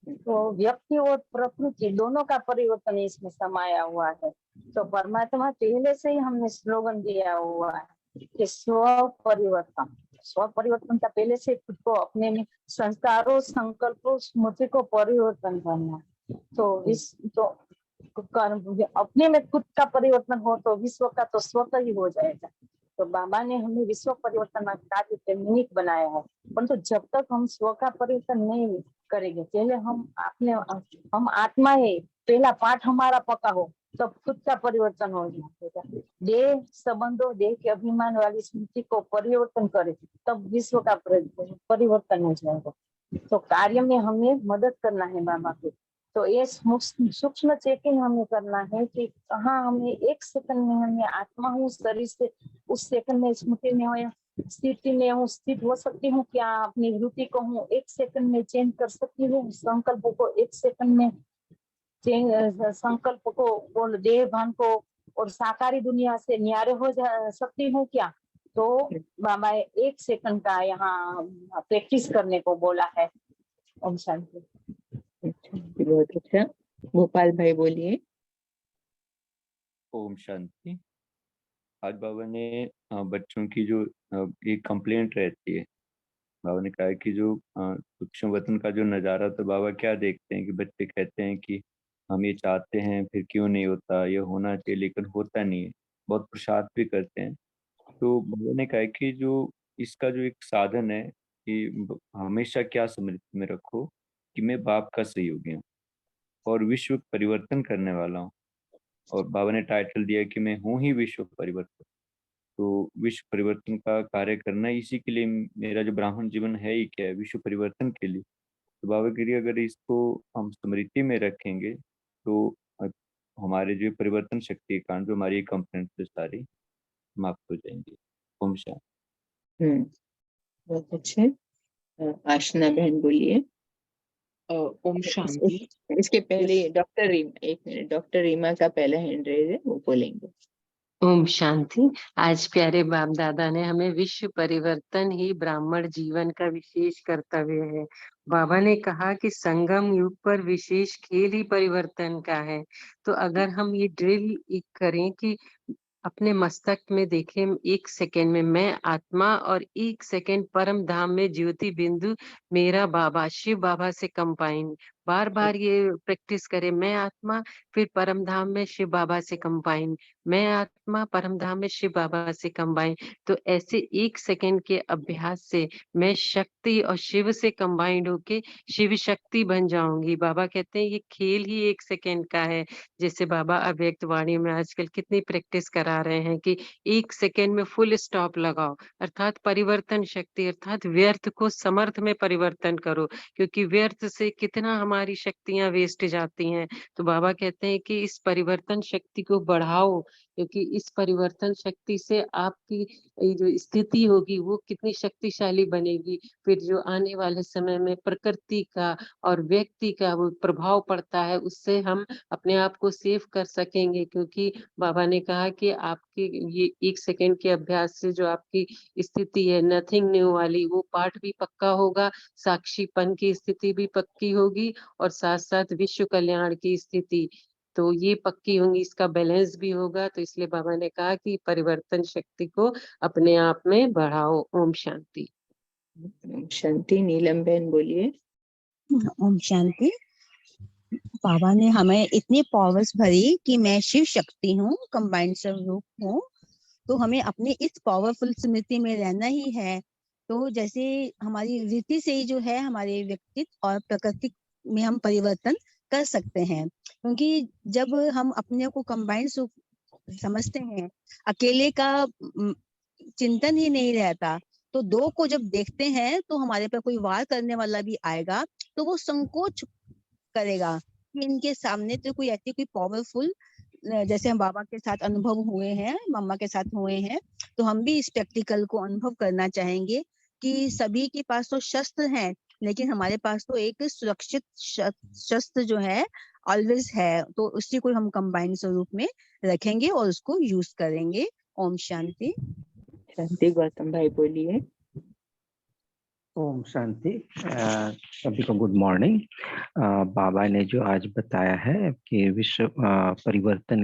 तो व्यक्ति और प्रकृति दोनों का परिवर्तन इसमें समाया हुआ है। तो परमात्मा पहले से ही हमने स्लोगन दिया हुआ है कि स्व परिवर्तन का पहले से खुद को अपने में संस्कारों, संकल्पों, स्मृति को परिवर्तन करना। तो अपने में खुद का परिवर्तन हो तो विश्व का तो स्वतः ही हो जाएगा। तो बाबा ने हमें विश्व परिवर्तन का कार्य के निमित्त बनाया है, परंतु जब तक हम स्व का परिवर्तन नहीं करेंगे, पहले हम आत्मा है, पहला पाठ हमारा पक्का हो तब खुद का परिवर्तन हो जाएगा। देह संबंधों, देह के अभिमान वाली स्मृति को परिवर्तन करे, तब विश्व का परिवर्तन हो जाएगा। तो कार्य में हमें मदद करना है बाबा के। तो ये सूक्ष्म चेकिंग हमें करना है कि कहाँ हमें एक सेकंड में हमें आत्मा हूँ शरीर से, उस सेकंड में स्मृति में हो, स्थिति में हूँ, स्थित हो सकती हूँ क्या, अपनी वृत्ति को हूँ एक सेकंड में चेंज कर सकती हूँ, संकल्प को एक सेकंड में चेंज, संकल्प को और देह भान को और साकारी दुनिया से न्यारे हो सकती हूँ क्या। तो बाबा एक सेकंड का यहाँ प्रैक्टिस करने को बोला है। ओम शांति। बहुत अच्छा। गोपाल भाई बोलिए। ओम शांति। आज बाबा ने बच्चों की जो एक कंप्लेंट रहती है, बाबा ने कहा कि जो सूक्ष्म वतन का जो नज़ारा, तो बाबा क्या देखते हैं कि बच्चे कहते हैं कि हम ये चाहते हैं, फिर क्यों नहीं होता, ये होना चाहिए लेकिन होता नहीं है, बहुत पुरुषार्थ भी करते हैं। तो बाबा ने कहा कि जो इसका जो एक साधन है कि हमेशा क्या स्मृति में रखो कि मैं बाप का सहयोगी हूँ और विश्व परिवर्तन करने वाला हूँ। और बाबा ने टाइटल दिया कि मैं हूँ ही विश्व परिवर्तन। तो विश्व परिवर्तन का कार्य करना, इसी के लिए मेरा जो ब्राह्मण जीवन है ही क्या है, विश्व परिवर्तन के लिए। तो बाबा के लिए अगर इसको हम स्मृति में रखेंगे तो हमारे जो परिवर्तन शक्ति कांड, जो हमारी कंपोनेंट है सारी समाप्त हो जाएंगी। ओम शांति। बहुत अच्छे। आशना बहन बोलिए। ओम शांति। इसके पहले डॉक्टर रीमा, एक मिनट, डॉक्टर रीमा का पहला हैंड रेज है, वो बोलेंगे। ओम शांति। आज प्यारे बाप दादा ने हमें विश्व परिवर्तन ही ब्राह्मण जीवन का विशेष कर्तव्य है। बाबा ने कहा कि संगम युग पर विशेष खेल ही परिवर्तन का है। तो अगर हम ये ड्रिल करें कि अपने मस्तक में देखें, एक सेकेंड में मैं आत्मा और एक सेकेंड परम धाम में ज्योति बिंदु मेरा बाबा, शिव बाबा से कंबाइन, बार बार ये प्रैक्टिस करें, मैं आत्मा फिर परम धाम में शिव बाबा से कंबाइन, मैं आत्मा परम धाम में शिव बाबा से कंबाइन। तो ऐसे एक सेकेंड के अभ्यास से मैं शक्ति और शिव से कंबाइंड होके शिव शक्ति बन जाऊंगी। बाबा कहते हैं ये खेल ही एक सेकेंड का है। जैसे बाबा अव्यक्त वाणी में आजकल कितनी प्रैक्टिस करा रहे हैं कि एक सेकेंड में फुल स्टॉप लगाओ, अर्थात परिवर्तन शक्ति, अर्थात व्यर्थ को समर्थ में परिवर्तन करो, क्योंकि व्यर्थ से कितना हमारी शक्तियां वेस्ट जाती हैं। तो बाबा कहते हैं कि इस परिवर्तन शक्ति को बढ़ाओ, क्योंकि इस परिवर्तन शक्ति से आपकी ये जो स्थिति होगी वो कितनी शक्तिशाली बनेगी। फिर जो आने वाले समय में प्रकृति का और व्यक्ति का वो प्रभाव पड़ता है, उससे हम अपने आप को सेव कर सकेंगे। क्योंकि बाबा ने कहा कि आपके ये एक सेकेंड के अभ्यास से जो आपकी स्थिति है नथिंग न्यू वाली, वो पाठ भी पक्का होगा, साक्षीपन की स्थिति भी पक्की होगी और साथ साथ विश्व कल्याण की स्थिति तो ये पक्की होंगी, इसका बैलेंस भी होगा। तो इसलिए बाबा ने कहा कि परिवर्तन शक्ति को अपने आप में बढ़ाओ। ओम शांति। ओम शांति। नीलम बहन बोलिए। ओम शांति। बाबा ने हमें इतनी पावर्स भरी कि मैं शिव शक्ति हूँ, कंबाइंड स्वरूप हूँ। तो हमें अपने इस पावरफुल स्मृति में रहना ही है। तो जैसे हमारी रीति से ही जो है हमारे व्यक्तित्व और प्रकृति में हम परिवर्तन कर सकते हैं, क्योंकि जब हम अपने को कंबाइंड समझते हैं, अकेले का चिंतन ही नहीं रहता। तो दो को जब देखते हैं तो हमारे पर कोई वार करने वाला भी आएगा तो वो संकोच करेगा कि इनके सामने तो कोई ऐसी कोई पावरफुल, जैसे हम बाबा के साथ अनुभव हुए हैं, मम्मा के साथ हुए हैं, तो हम भी इस प्रैक्टिकल को अनुभव करना चाहेंगे कि सभी के पास तो शस्त्र हैं, लेकिन हमारे पास तो एक सुरक्षित शस्त्र जो है ऑलवेज है। तो उसी को हम कंबाइंड स्वरूप में रखेंगे और उसको यूज करेंगे। ओम शांति। शांति। गौतम भाई बोलिए। ओम शांति। सभी को गुड मॉर्निंग। बाबा ने जो आज बताया है कि विश्व परिवर्तन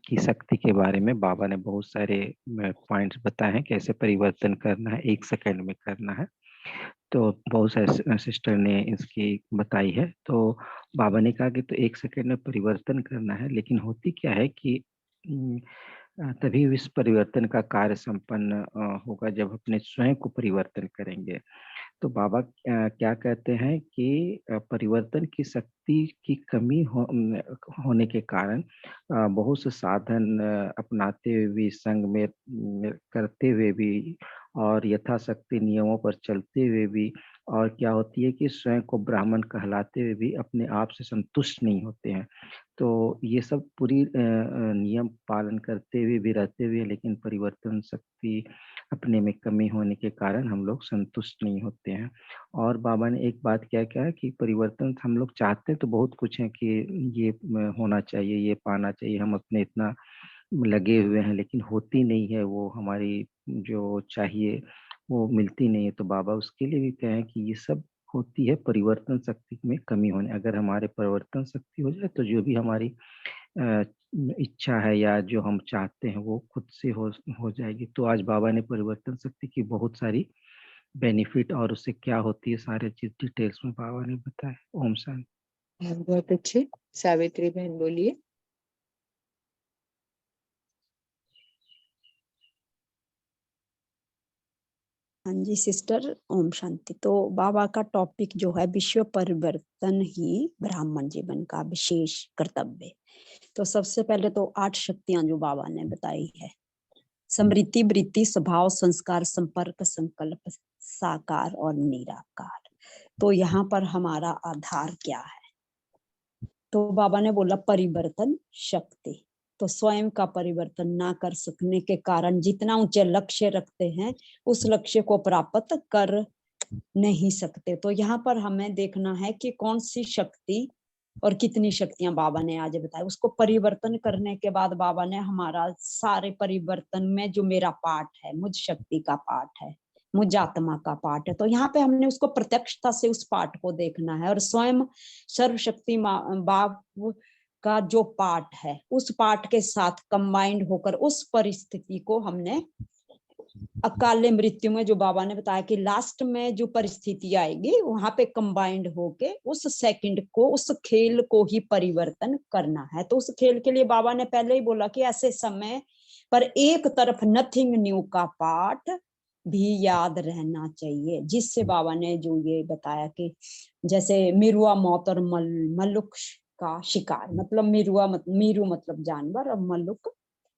की शक्ति के बारे में, बाबा ने बहुत सारे पॉइंट्स बताए हैं कैसे परिवर्तन करना है, एक सेकंड में करना है। तो बहुत सारे सिस्टर ने इसकी बताई है। तो बाबा ने कहा कि तो एक सेकंड में परिवर्तन करना है, लेकिन होती क्या है कि तभी विश्व परिवर्तन का कार्य संपन्न होगा जब अपने स्वयं को परिवर्तन करेंगे। तो बाबा क्या कहते हैं कि परिवर्तन की शक्ति की कमी होने के कारण बहुत से साधन अपनाते हुए भी, संग में करते हुए भी और यथाशक्ति नियमों पर चलते हुए भी, और क्या होती है कि स्वयं को ब्राह्मण कहलाते हुए भी अपने आप से संतुष्ट नहीं होते हैं। तो ये सब पूरी नियम पालन करते हुए भी रहते हुए, लेकिन परिवर्तन शक्ति अपने में कमी होने के कारण हम लोग संतुष्ट नहीं होते हैं। और बाबा ने एक बात क्या कहा कि परिवर्तन हम लोग चाहते तो बहुत कुछ है कि ये होना चाहिए, ये पाना चाहिए, हम अपने इतना लगे हुए हैं, लेकिन होती नहीं है वो हमारी जो चाहिए वो मिलती नहीं है। तो बाबा उसके लिए भी कहें कि ये सब होती है परिवर्तन शक्ति में कमी होने। अगर हमारे परिवर्तन शक्ति हो जाए तो जो भी हमारी अ, इच्छा है या जो हम चाहते हैं वो खुद से हो जाएगी। तो आज बाबा ने परिवर्तन शक्ति की बहुत सारी बेनिफिट और उससे क्या होती है सारे चीज डिटेल्स में बाबा ने बताया। ओम शांति। बहुत अच्छे। सावित्री बहन बोलिए। हाँ जी सिस्टर, ओम शांति। तो बाबा का टॉपिक जो है विश्व परिवर्तन ही ब्राह्मण जीवन का विशेष कर्तव्य। तो सबसे पहले तो 8 शक्तियां जो बाबा ने बताई है, समृद्धि, वृत्ति, स्वभाव, संस्कार, संपर्क, संकल्प, साकार और निराकार। तो यहाँ पर हमारा आधार क्या है? तो बाबा ने बोला परिवर्तन शक्ति। तो स्वयं का परिवर्तन ना कर सकने के कारण जितना ऊंचे लक्ष्य रखते हैं उस लक्ष्य को प्राप्त कर नहीं सकते। तो यहाँ पर हमें देखना है कि कौन सी शक्ति और कितनी शक्तियां बाबा ने आज बताया। उसको परिवर्तन करने के बाद बाबा ने हमारा सारे परिवर्तन में जो मेरा पार्ट है, मुझ शक्ति का पार्ट है, मुझ आत्मा का पार्ट है, तो यहाँ पे हमने उसको प्रत्यक्षता से उस पार्ट को देखना है। और स्वयं सर्वशक्ति बाप का जो पार्ट है उस पार्ट के साथ कंबाइंड होकर उस परिस्थिति को हमने अकाले मृत्यु में, जो बाबा ने बताया कि लास्ट में जो परिस्थिति आएगी वहां पे कंबाइंड होके उस सेकंड को, उस खेल को ही परिवर्तन करना है। तो उस खेल के लिए बाबा ने पहले ही बोला कि ऐसे समय पर एक तरफ नथिंग न्यू का पाठ भी याद रहना चाहिए, जिससे बाबा ने जो ये बताया कि जैसे मिरुआ मौत और मल्लुक का शिकार, मतलब मीरू मतलब जानवर और मल्लुक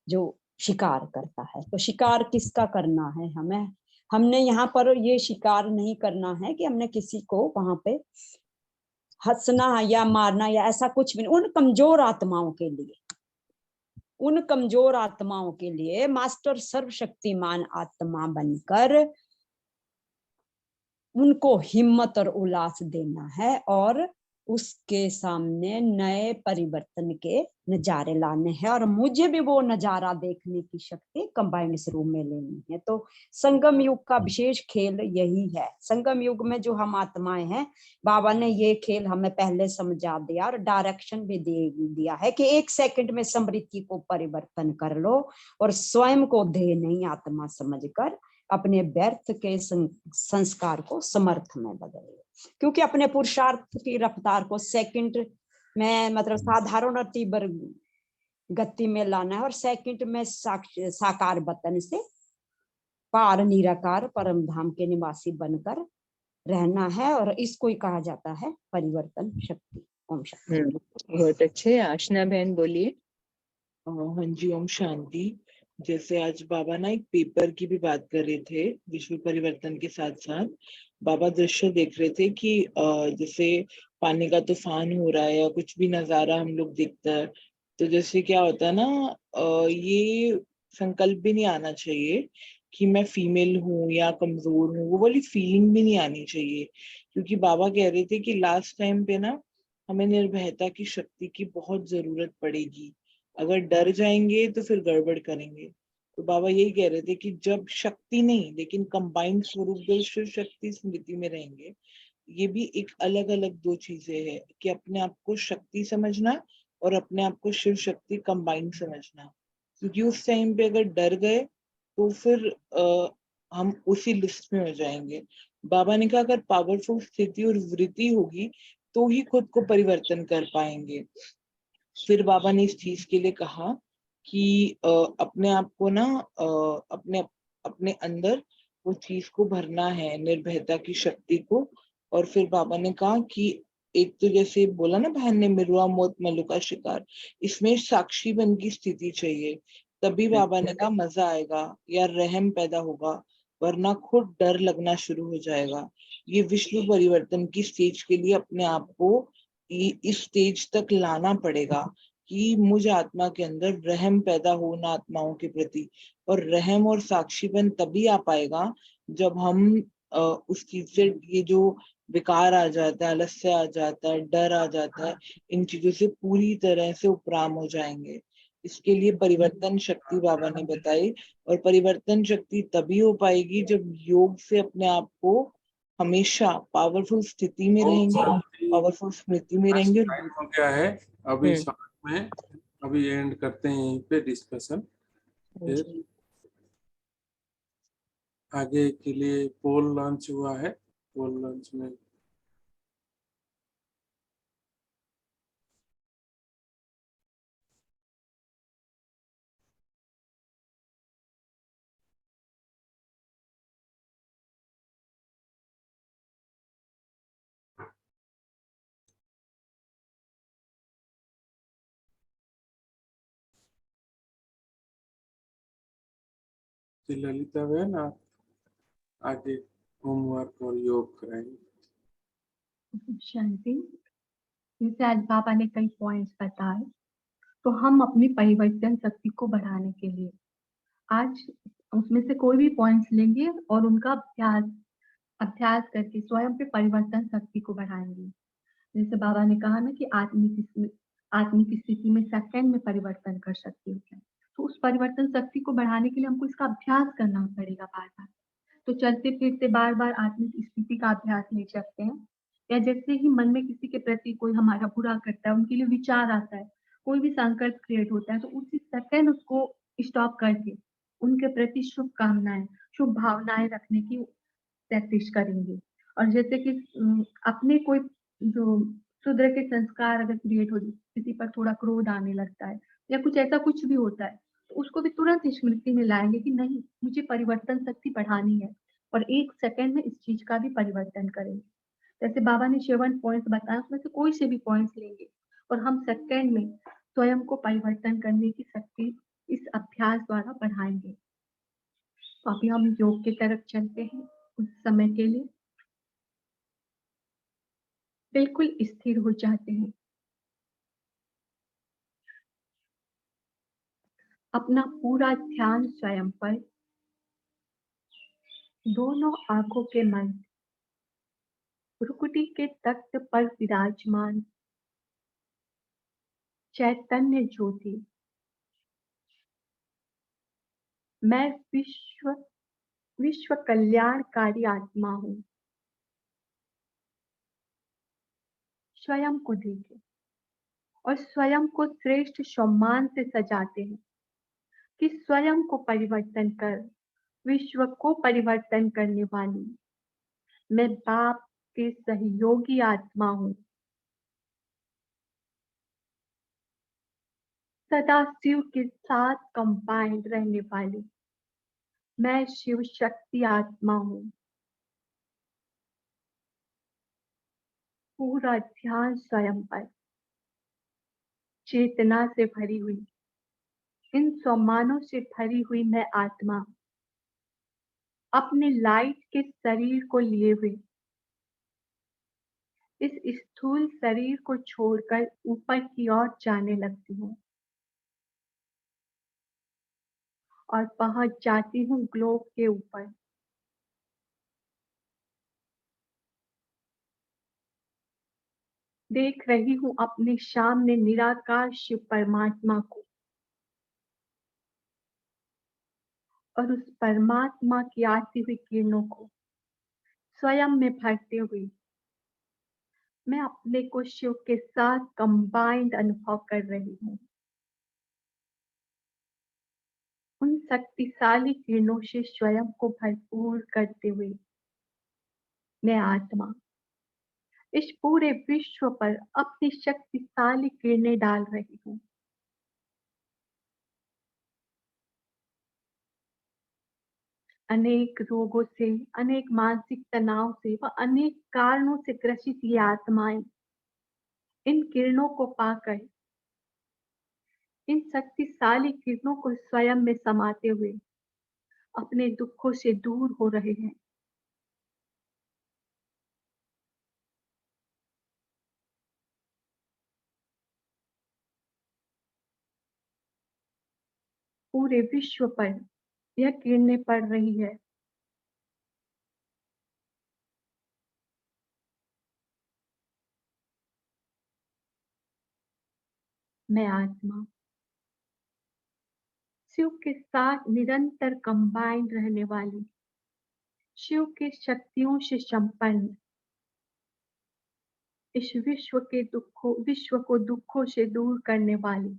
जो शिकार करता है। तो शिकार किसका करना है? हमने यहाँ पर ये शिकार नहीं करना है कि हमने किसी को वहां पे हंसना या मारना या ऐसा कुछ भी नहीं। उन कमजोर आत्माओं के लिए, उन कमजोर आत्माओं के लिए मास्टर सर्वशक्तिमान आत्मा बनकर उनको हिम्मत और उल्लास देना है और उसके सामने नए परिवर्तन के नजारे लाने हैं। और मुझे भी वो नजारा देखने की शक्ति कंबाइंड रूप में लेनी है। तो संगम युग का विशेष खेल यही है। संगम युग में जो हम आत्माएं हैं, बाबा ने ये खेल हमें पहले समझा दिया और डायरेक्शन भी दे दिया है कि 1 सेकंड में समृद्धि को परिवर्तन कर लो और स्वयं को देह नहीं आत्मा समझकर अपने व्यर्थ के संस्कार को समर्थ में बदले। क्योंकि अपने पुरुषार्थ की रफ्तार को सेकंड में, मतलब साधारण और तीव्र गति में लाना है और सेकंड में साकार वतन से पार निराकार परम धाम के निवासी बनकर रहना है। और इसको ही कहा जाता है परिवर्तन शक्ति। ओम शांति। बहुत अच्छे। आशना बहन बोलिए। हाँ जी, ओम शांति। जैसे आज बाबा ना एक पेपर की भी बात कर रहे थे, विश्व परिवर्तन के साथ साथ बाबा दृश्य देख रहे थे कि जैसे पानी का तूफान हो रहा है या कुछ भी नजारा हम लोग देखता है, तो जैसे क्या होता है ना, ये संकल्प भी नहीं आना चाहिए कि मैं फीमेल हूँ या कमजोर हूँ, वो वाली फीलिंग भी नहीं आनी चाहिए। क्योंकि बाबा कह रहे थे कि लास्ट टाइम पे ना हमें निर्भयता की शक्ति की बहुत जरूरत पड़ेगी। अगर डर जाएंगे तो फिर गड़बड़ करेंगे। तो बाबा यही कह रहे थे कि जब शक्ति नहीं लेकिन कंबाइंड स्वरूप जो शिव शक्ति स्मृति में रहेंगे, ये भी एक अलग अलग 2 चीजें हैं कि अपने आप को शक्ति समझना और अपने आप को शिव शक्ति कंबाइंड समझना। क्योंकि उस टाइम पे अगर डर गए तो फिर हम उसी लिस्ट में हो जाएंगे। बाबा ने कहा अगर पावरफुल स्थिति और वृत्ति होगी तो ही खुद को परिवर्तन कर पाएंगे। फिर बाबा ने इस चीज के लिए कहा कि अपने आप को ना अपने अंदर वो चीज को भरना है, निर्भयता की शक्ति को। और फिर बाबा ने कहा कि एक तो जैसे बोला ना बहन ने, मिरुआ मौत मल्लू का शिकार, इसमें साक्षी बन की स्थिति चाहिए, तभी बाबा ने कहा मजा आएगा या रहम पैदा होगा, वरना खुद डर लगना शुरू हो जाएगा। ये विश्व परिवर्तन की स्टेज के लिए अपने आप को इस स्टेज तक लाना पड़ेगा कि मुझ आत्मा के अंदर रहम पैदा हो उन आत्माओं के प्रति। और रहम और साक्षीपन तभी आ पाएगा जब हम उस चीज से, ये जो विकार आ जाता है, आलस्य आ जाता है, डर आ जाता है, इन चीजों से पूरी तरह से उपराम हो जाएंगे। इसके लिए परिवर्तन शक्ति बाबा ने बताई, और परिवर्तन शक्ति तभी हो पाएगी जब योग से अपने आप को हमेशा पावरफुल स्थिति में रहेंगे, पावरफुल स्मृति में रहेंगे। टाइम हो गया है अभी साथ में, अभी एंड करते हैं यहीं पे डिस्कशन। फिर आगे के लिए पोल लॉन्च हुआ है, पोल लॉन्च में ललिता बहन आप आगे होमवर्क और योग कराएंगे। शांति। जैसे आज बाबा ने कई पॉइंट्स बताए, तो हम अपनी परिवर्तन शक्ति को बढ़ाने के लिए आज उसमें से कोई भी पॉइंट्स लेंगे और उनका अभ्यास करके स्वयं पे परिवर्तन शक्ति को बढ़ाएंगे। जैसे बाबा ने कहा ना कि आत्मिक स्थिति में सेकंड में परिवर्तन कर सकते हैं, तो उस परिवर्तन शक्ति को बढ़ाने के लिए हमको इसका अभ्यास करना पड़ेगा बार बार। तो चलते फिरते बार बार आत्मिक स्थिति का अभ्यास ले सकते हैं, या जैसे ही मन में किसी के प्रति कोई हमारा बुरा करता है, उनके लिए विचार आता है, कोई भी संकल्प क्रिएट होता है, तो उसी सेकंड उसको स्टॉप करके उनके प्रति शुभ कामनाएं, शुभ भावनाएं रखने की प्रैक्टिस करेंगे। और जैसे कि अपने कोई जो शुद्र के संस्कार अगर क्रिएट हो, किसी पर थोड़ा क्रोध आने लगता है या कुछ ऐसा कुछ भी होता है, तो उसको भी तुरंत स्मृति में लाएंगे कि नहीं, मुझे परिवर्तन शक्ति बढ़ानी है, और एक सेकंड में इस चीज का भी परिवर्तन करेंगे। जैसे बाबा ने 7 पॉइंट्स बताया, उसमें से कोई से भी पॉइंट्स लेंगे और हम सेकंड में स्वयं को परिवर्तन करने की शक्ति इस अभ्यास द्वारा बढ़ाएंगे। तो अभी हम योग की तरफ चलते हैं। कुछ समय के लिए बिल्कुल स्थिर हो जाते हैं, अपना पूरा ध्यान स्वयं पर, दोनों आंखों के मंद, भ्रुकुटी के तख्त पर विराजमान चैतन्य ज्योति, मैं विश्व कल्याणकारी आत्मा हूँ। स्वयं को देखें और स्वयं को श्रेष्ठ सम्मान से सजाते हैं कि स्वयं को परिवर्तन कर विश्व को परिवर्तन करने वाली मैं बाप के सहयोगी आत्मा हूँ। सदा शिव के साथ कंबाइंड रहने वाली मैं शिव शक्ति आत्मा हूँ। पूरा ध्यान स्वयं पर, चेतना से भरी हुई, इन सम्मानों से भरी हुई मैं आत्मा अपने लाइट के शरीर को लिए हुए इस स्थूल शरीर को छोड़कर ऊपर की ओर जाने लगती हूँ और पहुंच जाती हूँ ग्लोब के ऊपर। देख रही हूँ अपने सामने निराकार शिव परमात्मा को, और उस परमात्मा की आती हुई किरणों को स्वयं में भरते हुए मैं अपने को शिव के साथ कंबाइंड अनुभव कर रही हूँ। उन शक्तिशाली किरणों से स्वयं को भरपूर करते हुए मैं आत्मा इस पूरे विश्व पर अपनी शक्तिशाली किरणें डाल रही हूँ। अनेक रोगों से, अनेक मानसिक तनाव से व अनेक कारणों से ग्रसित ये आत्माएं इन किरणों को पाकर, इन शक्तिशाली किरणों को स्वयं में समाते हुए अपने दुखों से दूर हो रहे हैं। पूरे विश्व पर यह किरणें पड़ रही है। मैं आत्मा शिव के साथ निरंतर कंबाइंड रहने वाली, शिव के शक्तियों से संपन्न, इस विश्व को दुखों से दूर करने वाली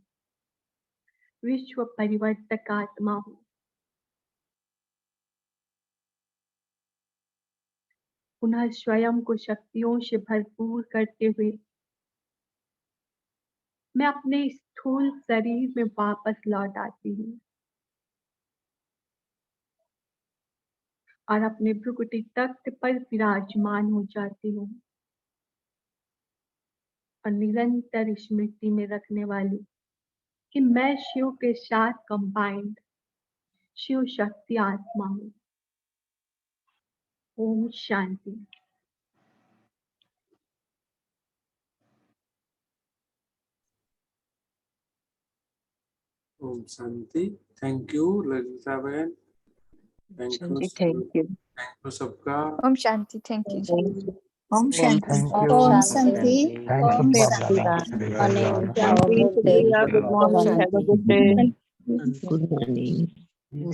विश्व परिवर्तक आत्मा हूँ। पुनः स्वयं को शक्तियों से भरपूर करते हुए मैं अपने स्थूल शरीर में वापस लौट आती हूँ और अपने भ्रुकुटी तख्त पर विराजमान हो जाती हूँ और निरंतर स्मृति में रखने वाली कि मैं शिव के साथ कंबाइंड शिव शक्ति आत्मा हूँ। ओम शांति। ओम शांति। थैंक यू ललिता बहन, थैंक यू सबका। ओम शांति। थैंक यू जी। ओम शांति। Thank you. ओम शांति। Thank you, Baba. Good morning, have a good day. Good morning.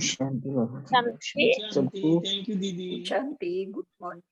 शांति। Thank you, Didi. शांति, गुड मॉर्निंग।